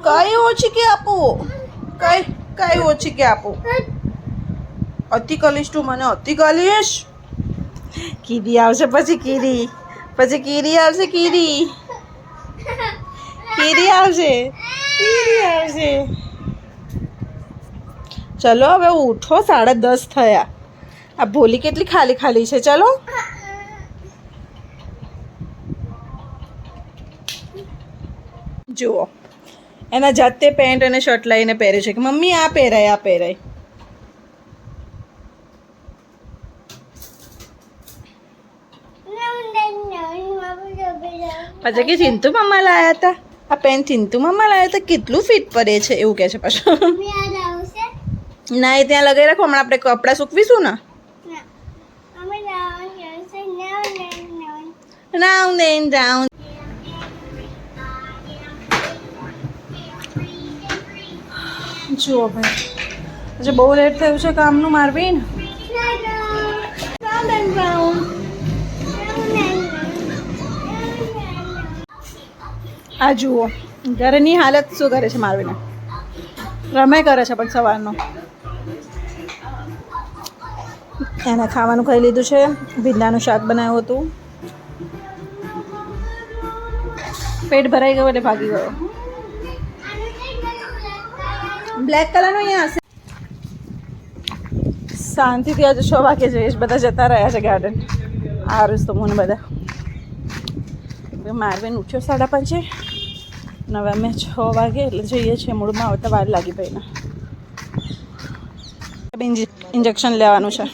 કઈ ઓછી કે આપું કઈ ઓછી કે આપું અતિ કલીશ તું મને અતિ કલીશ કીડી આવશે પછી કીડી આવશે કીડી આવશે ચલો હવે ઉઠો 10:30 થયા આ ભોલી કેટલી ખાલી છે ચલો જુઓ એના જાતે પેન્ટ અને શર્ટ લઈને પહેરે છે કે મમ્મી આ પહેરાય પછી કે ચિંતુ મમ્મા લાયા હતા આ પેન્ટ ચિંતુ મમ્મા લાયા હતા કેટલું ફિટ પડે છે એવું કહે છે પાછું ના એ ત્યાં લગાવી રાખો હમણાં આપણે કપડાં સૂકવીશું ને down. જુઓ ભાઈ આજે બહુ લેટ થયું છે કામનું મારવીન આ જુઓ ઘરની હાલત શું કરે છે મારવીને રમે કરે છે પણ સવારનો એને ખાવાનું ખાઈ લીધું છે ભીંડાનું શાક બનાવ્યું હતું પેટ ભરાઈ ગયો એટલે ભાગી ગયો બ્લેક કલરનો અહીંયા હશે શાંતિથી આજે 6 વાગે જઈશ બધા જતા રહ્યા છે ગાર્ડન આ રોજ તો મને બધા મારવીને ઉઠ્યો 5:30 અને હવે અમે 6 વાગે એટલે જઈએ છીએ મૂળમાં આવતા વાર લાગી ભાઈને ઇન્જેક્શન લેવાનું છે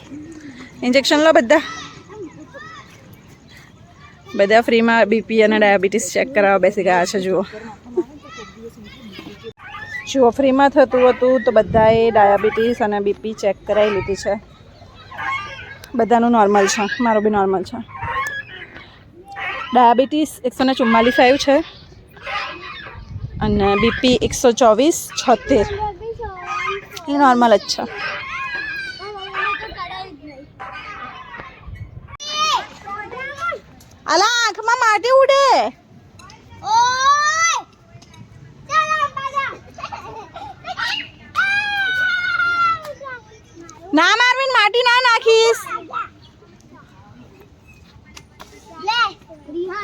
ઇન્જેક્શન લો બધા ફ્રીમાં બીપી અને ડાયાબિટીસ ચેક કરાવવા બેસી ગયા છે જુઓ ફ્રીમાં થતું હતું તો બધાએ ડાયાબિટીસ અને બીપી ચેક કરાવી લીધી છે બધાનું નોર્મલ છે મારું બી નોર્મલ છે ડાયાબિટીસ 144 આવ્યું છે અને બીપી 124/76 એ નોર્મલ જ છે અલા આંખમાં માટી ઉડે ના મારવીન માટી ના નાખીશ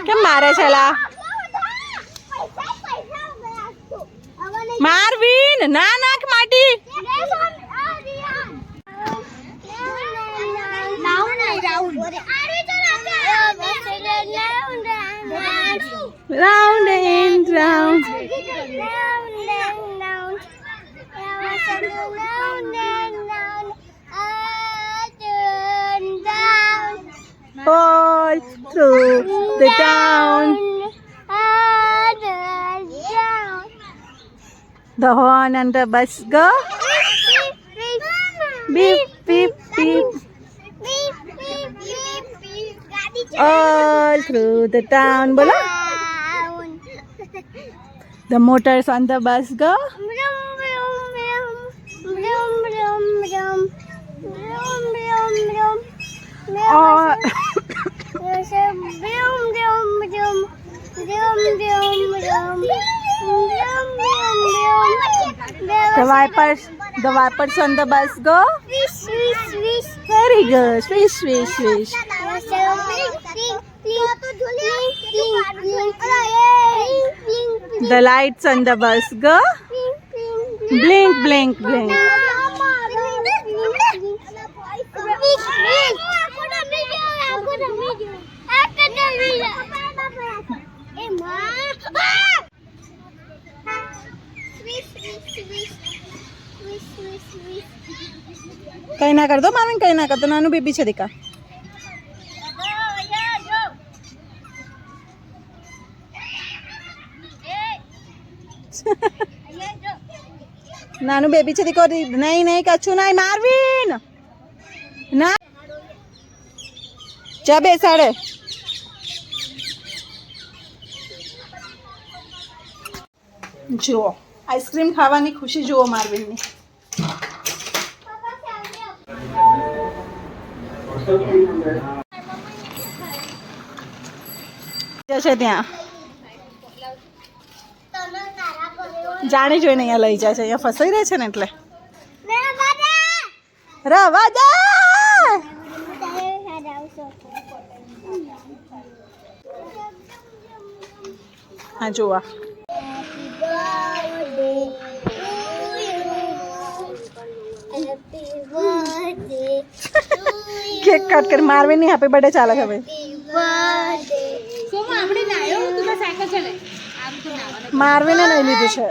કેમ મારે છે લા મારવીન ના નાખ માટી round and round all through the town the horn and the bus go beep beep beep all through the town bolo the motors on the bus go all the wipers on the bus go very good swish swish swish the lights on the bus go blink blink blink कहीं ना कर दो मामी कहीं ना कर दो नानू भी पीछे दिखा नानू बेबी छे दिखो नहीं नहीं कछु नहीं मारवीन ना चा बेसाड़े जुओ आइसक्रीम खावानी खुशी जुओ मारवीन नी जैसे ત્યાં જાણી જોઈને અહીંયા લઈ જાય છે, અહીંયા ફસાઈ રહે છે ને એટલે રવા દે. હા જોવા કેક કટ કરી મારવી નહીં. હેપી બર્થડે ચાલે હવે. મારવીને નહીં લીધું છે.